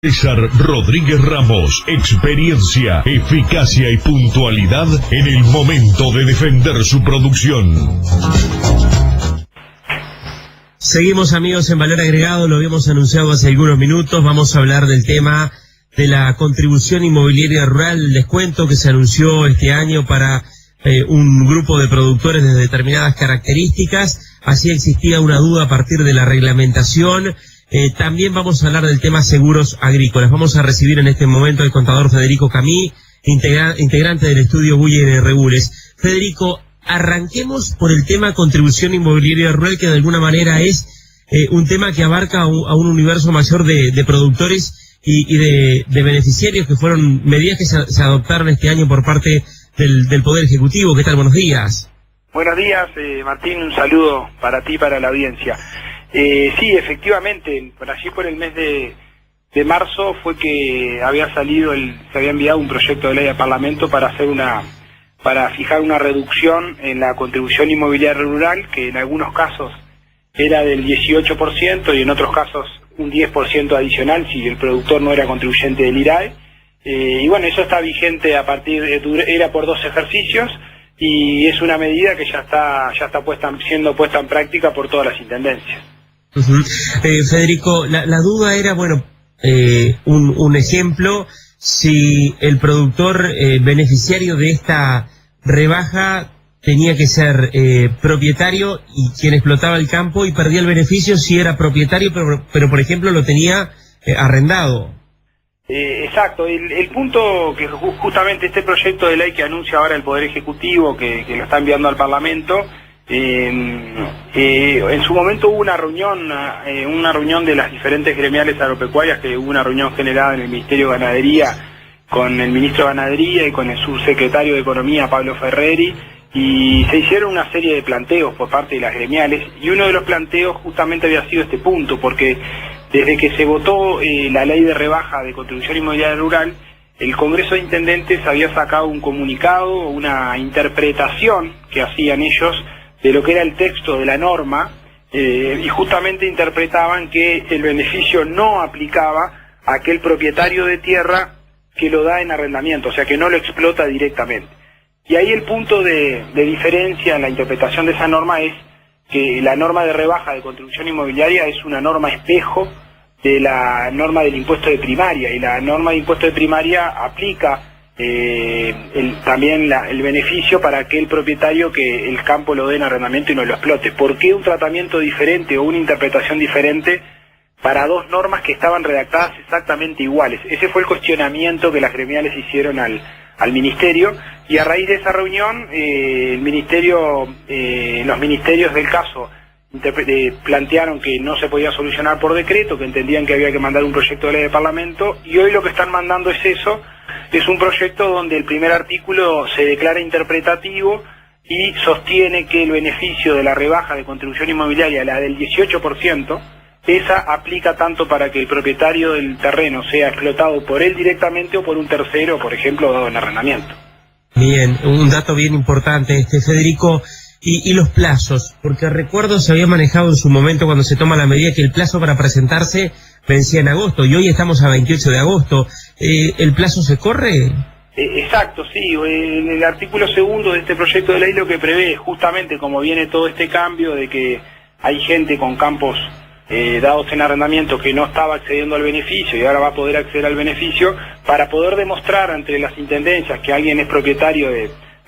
César Rodríguez Ramos, experiencia, eficacia y puntualidad en el momento de defender su producción. Seguimos, amigos, en Valor Agregado, lo habíamos anunciado hace algunos minutos. Vamos a hablar del tema de la contribución inmobiliaria rural, el descuento que se anunció este año para un grupo de productores de determinadas características. Así existía una duda a partir de la reglamentación. También vamos a hablar del tema seguros agrícolas. Vamos a recibir en este momento al contador Federico Camí, integrante del estudio Buyer Regules. Federico, arranquemos por el tema contribución inmobiliaria rural, que de alguna manera es un tema que abarca a un universo mayor de productores y de beneficiarios, que fueron medidas que se adoptaron este año por parte del Poder Ejecutivo. ¿Qué tal? Buenos días. Buenos días, Martín, un saludo para ti y para la audiencia. Sí, efectivamente, por allí por el mes de marzo fue que había salido, se había enviado un proyecto de ley al Parlamento para fijar una reducción en la contribución inmobiliaria rural, que en algunos casos era del 18% y en otros casos un 10% adicional si el productor no era contribuyente del IRAE. Y bueno, eso está vigente era por 2 ejercicios y es una medida que ya está siendo puesta en práctica por todas las intendencias. Federico, la duda era, bueno, un ejemplo, si el productor beneficiario de esta rebaja tenía que ser propietario y quien explotaba el campo y perdía el beneficio si era propietario, pero por ejemplo lo tenía arrendado. Exacto, el punto que justamente este proyecto de ley que anuncia ahora el Poder Ejecutivo, que lo está enviando al Parlamento, en su momento hubo una reunión de las diferentes gremiales agropecuarias, que hubo una reunión generada en el Ministerio de Ganadería con el Ministro de Ganadería y con el Subsecretario de Economía, Pablo Ferreri, y se hicieron una serie de planteos por parte de las gremiales, y uno de los planteos justamente había sido este punto, porque desde que se votó la ley de rebaja de contribución inmobiliaria rural, el Congreso de Intendentes había sacado un comunicado, una interpretación que hacían ellos de lo que era el texto de la norma, y justamente interpretaban que el beneficio no aplicaba a aquel propietario de tierra que lo da en arrendamiento, o sea, que no lo explota directamente. Y ahí el punto de diferencia en la interpretación de esa norma es que la norma de rebaja de contribución inmobiliaria es una norma espejo de la norma del impuesto de primaria, y la norma de impuesto de primaria aplica también el beneficio para aquel propietario que el campo lo dé en arrendamiento y no lo explote. ¿Por qué un tratamiento diferente o una interpretación diferente para dos normas que estaban redactadas exactamente iguales? Ese fue el cuestionamiento que las gremiales hicieron al Ministerio, y a raíz de esa reunión los ministerios del caso plantearon que no se podía solucionar por decreto, que entendían que había que mandar un proyecto de ley de Parlamento, y hoy lo que están mandando es eso. Es un proyecto donde el primer artículo se declara interpretativo y sostiene que el beneficio de la rebaja de contribución inmobiliaria, la del 18%, esa aplica tanto para que el propietario del terreno sea explotado por él directamente o por un tercero, por ejemplo, dado en arrendamiento. Bien, un dato bien importante, Federico. Y los plazos, porque recuerdo se había manejado en su momento cuando se toma la medida que el plazo para presentarse vencía en agosto, y hoy estamos a 28 de agosto. ¿El plazo se corre? Exacto, sí. En el artículo 2 de este proyecto de ley lo que prevé, justamente como viene todo este cambio de que hay gente con campos dados en arrendamiento que no estaba accediendo al beneficio y ahora va a poder acceder al beneficio, para poder demostrar ante las intendencias que alguien es propietario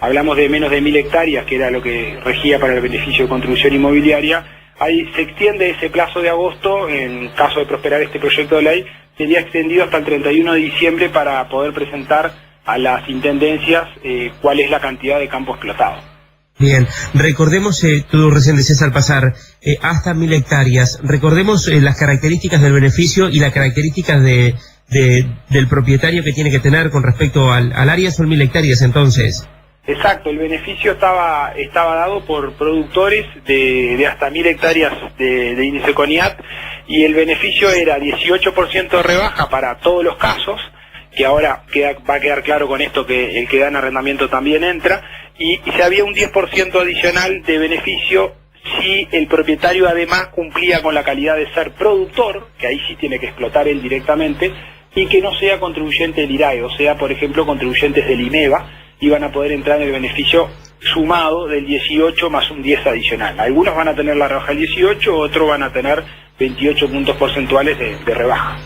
hablamos de menos de 1000 hectáreas, que era lo que regía para el beneficio de contribución inmobiliaria. Ahí se extiende ese plazo de agosto, en caso de prosperar este proyecto de ley, sería extendido hasta el 31 de diciembre para poder presentar a las intendencias cuál es la cantidad de campo explotado. Bien, recordemos, tú recién decías al pasar, hasta 1000 hectáreas, recordemos las características del beneficio y las características del propietario que tiene que tener con respecto al área. Son 1000 hectáreas entonces. Exacto, el beneficio estaba dado por productores de hasta 1000 hectáreas de índice CONIAT, y el beneficio era 18% de rebaja para todos los casos, que ahora va a quedar claro con esto que el que da en arrendamiento también entra, y se había un 10% adicional de beneficio si el propietario además cumplía con la calidad de ser productor, que ahí sí tiene que explotar él directamente, y que no sea contribuyente del IRAE, o sea, por ejemplo, contribuyentes del IMEVA, iban a poder entrar en el beneficio sumado del 18 más un 10 adicional. Algunos van a tener la rebaja del 18, otros van a tener 28 puntos porcentuales de rebaja.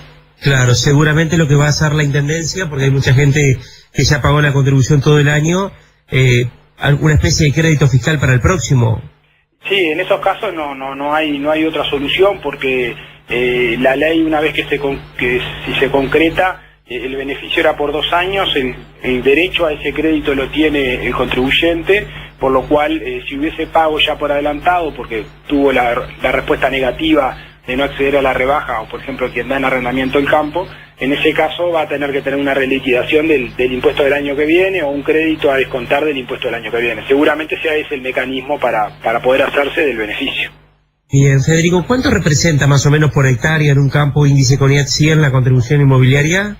Claro, seguramente lo que va a hacer la Intendencia, porque hay mucha gente que ya pagó la contribución todo el año, alguna especie de crédito fiscal para el próximo. Sí, en esos casos no hay otra solución, porque la ley, una vez que si se concreta, el beneficio era por 2 años, el derecho a ese crédito lo tiene el contribuyente, por lo cual si hubiese pago ya por adelantado, porque tuvo la respuesta negativa de no acceder a la rebaja, o por ejemplo quien da en arrendamiento el campo, en ese caso va a tener que tener una reliquidación del impuesto del año que viene o un crédito a descontar del impuesto del año que viene. Seguramente sea ese el mecanismo para poder hacerse del beneficio. Bien, Federico, ¿cuánto representa más o menos por hectárea en un campo índice CONIAT 100 la contribución inmobiliaria?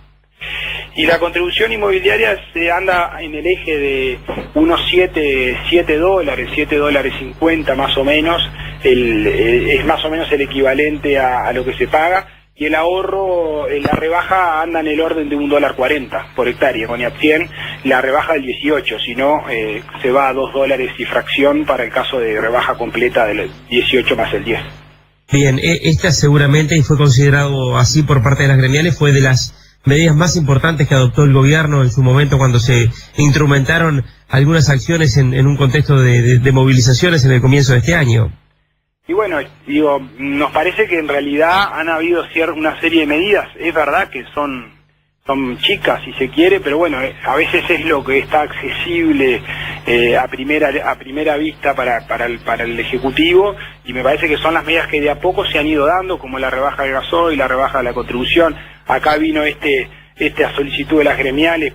Y la contribución inmobiliaria se anda en el eje de unos $7, $7.50 más o menos, es más o menos el equivalente a lo que se paga, y el ahorro, la rebaja anda en el orden de $1.40 por hectárea, con 100, la rebaja del 18, si no se va a $2 y fracción para el caso de rebaja completa del 18 más el 10. Bien, esta seguramente, y fue considerado así por parte de las gremiales, fue de las medidas más importantes que adoptó el gobierno en su momento cuando se instrumentaron algunas acciones en un contexto de movilizaciones en el comienzo de este año. Y bueno, digo, nos parece que en realidad han habido una serie de medidas, es verdad que son chicas si se quiere, pero bueno, a veces es lo que está accesible a primera vista para el Ejecutivo, y me parece que son las medidas que de a poco se han ido dando, como la rebaja del gasoil, la rebaja de la contribución. Acá vino a solicitud de las gremiales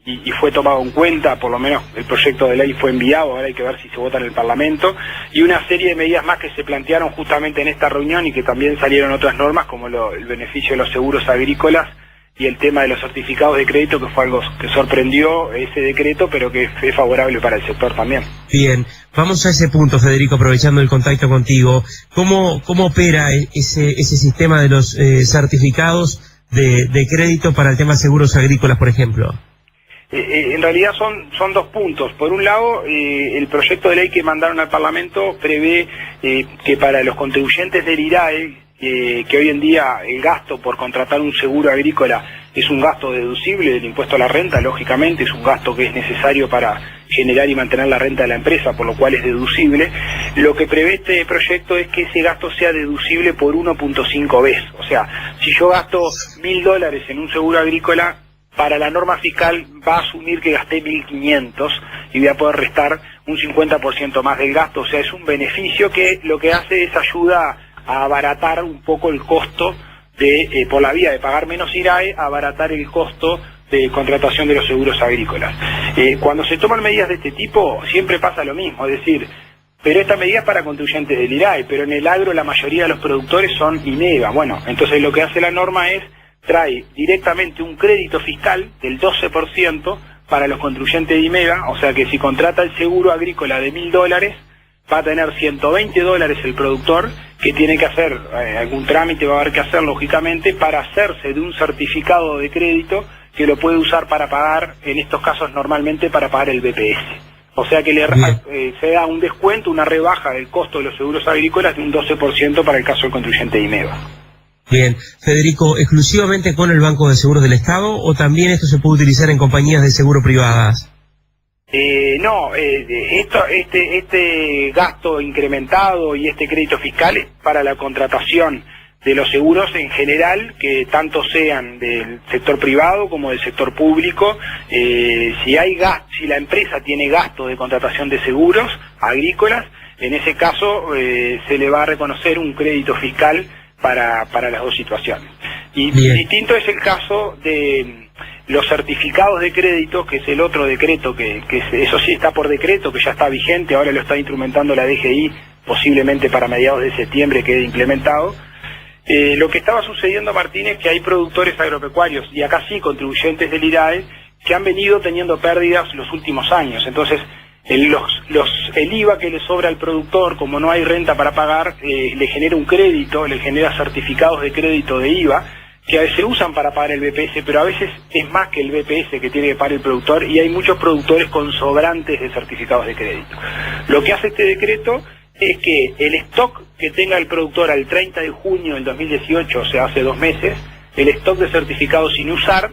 y fue tomado en cuenta, por lo menos el proyecto de ley fue enviado, ahora hay que ver si se vota en el Parlamento, y una serie de medidas más que se plantearon justamente en esta reunión y que también salieron otras normas, como el beneficio de los seguros agrícolas y el tema de los certificados de crédito, que fue algo que sorprendió ese decreto, pero que es favorable para el sector también. Bien, vamos a ese punto, Federico, aprovechando el contacto contigo. ¿Cómo opera ese sistema de los certificados de crédito para el tema de seguros agrícolas, por ejemplo? En realidad son 2 puntos. Por un lado, el proyecto de ley que mandaron al Parlamento prevé que para los contribuyentes del IRAE, que hoy en día el gasto por contratar un seguro agrícola es un gasto deducible del impuesto a la renta, lógicamente es un gasto que es necesario para generar y mantener la renta de la empresa, por lo cual es deducible. Lo que prevé este proyecto es que ese gasto sea deducible por 1.5 veces. O sea, si yo gasto $1.000 en un seguro agrícola, para la norma fiscal va a asumir que gasté 1.500 y voy a poder restar un 50% más del gasto. O sea, es un beneficio que lo que hace es ayuda a abaratar un poco el costo por la vía de pagar menos IRAE, abaratar el costo de contratación de los seguros agrícolas. Cuando se toman medidas de este tipo siempre pasa lo mismo, es decir, pero esta medida es para contribuyentes del IRAE, pero en el agro la mayoría de los productores son IMEVA. Bueno, entonces lo que hace la norma es trae directamente un crédito fiscal del 12% para los contribuyentes de IMEVA, o sea que si contrata el seguro agrícola de $1.000, va a tener $120 el productor, que tiene que hacer algún trámite, va a haber que hacer lógicamente, para hacerse de un certificado de crédito que lo puede usar para pagar, en estos casos normalmente para pagar el BPS. O sea que se da un descuento, una rebaja del costo de los seguros agrícolas de un 12% para el caso del contribuyente de IMEVA. Bien, Federico, ¿exclusivamente con el Banco de Seguros del Estado o también esto se puede utilizar en compañías de seguro privadas? Este gasto incrementado y este crédito fiscal es para la contratación de los seguros en general, que tanto sean del sector privado como del sector público. Si la empresa tiene gasto de contratación de seguros agrícolas, en ese caso se le va a reconocer un crédito fiscal para las dos situaciones. Y distinto es el caso de los certificados de crédito, que es el otro decreto, que eso sí está por decreto, que ya está vigente, ahora lo está instrumentando la DGI, posiblemente para mediados de septiembre quede implementado. Lo que estaba sucediendo, Martín, es que hay productores agropecuarios, y acá sí contribuyentes del IRAE, que han venido teniendo pérdidas los últimos años. Entonces, el IVA que le sobra al productor, como no hay renta para pagar, le genera un crédito, le genera certificados de crédito de IVA, que se usan para pagar el BPS, pero a veces es más que el BPS que tiene que pagar el productor, y hay muchos productores con sobrantes de certificados de crédito. Lo que hace este decreto es que el stock que tenga el productor al 30 de junio del 2018, o sea, hace 2 meses, el stock de certificados sin usar,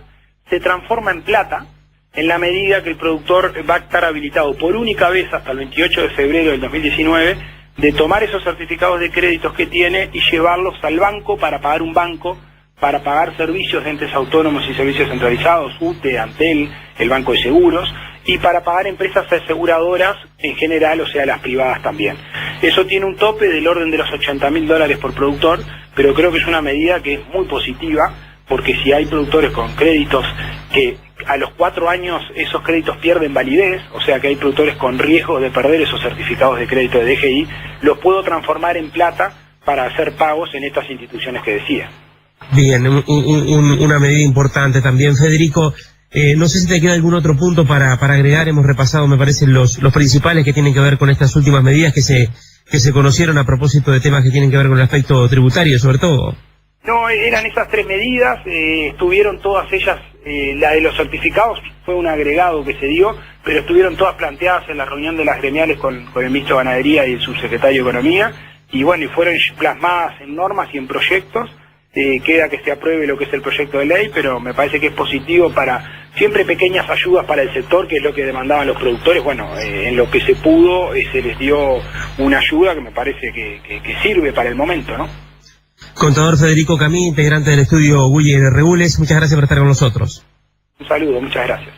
se transforma en plata, en la medida que el productor va a estar habilitado por única vez hasta el 28 de febrero del 2019, de tomar esos certificados de créditos que tiene y llevarlos al banco para pagar un banco, para pagar servicios de entes autónomos y servicios centralizados, UTE, Antel, el Banco de Seguros, y para pagar empresas aseguradoras en general, o sea, las privadas también. Eso tiene un tope del orden de los $80.000 por productor, pero creo que es una medida que es muy positiva, porque si hay productores con créditos que a los 4 años esos créditos pierden validez, o sea que hay productores con riesgo de perder esos certificados de crédito de DGI, los puedo transformar en plata para hacer pagos en estas instituciones que decía. Bien, una medida importante también, Federico. No sé si te queda algún otro punto para agregar. Hemos repasado, me parece, los principales que tienen que ver con estas últimas medidas que se conocieron a propósito de temas que tienen que ver con el aspecto tributario, sobre todo. No, eran esas 3 medidas, estuvieron todas ellas, la de los certificados fue un agregado que se dio, pero estuvieron todas planteadas en la reunión de las gremiales con el ministro de Ganadería y el subsecretario de Economía, y bueno, y fueron plasmadas en normas y en proyectos. Queda que se apruebe lo que es el proyecto de ley, pero me parece que es positivo para siempre pequeñas ayudas para el sector, que es lo que demandaban los productores. Bueno, en lo que se pudo se les dio una ayuda que me parece que sirve para el momento, ¿no? Contador Federico Camí, integrante del estudio Buller Regules, muchas gracias por estar con nosotros. Un saludo, muchas gracias.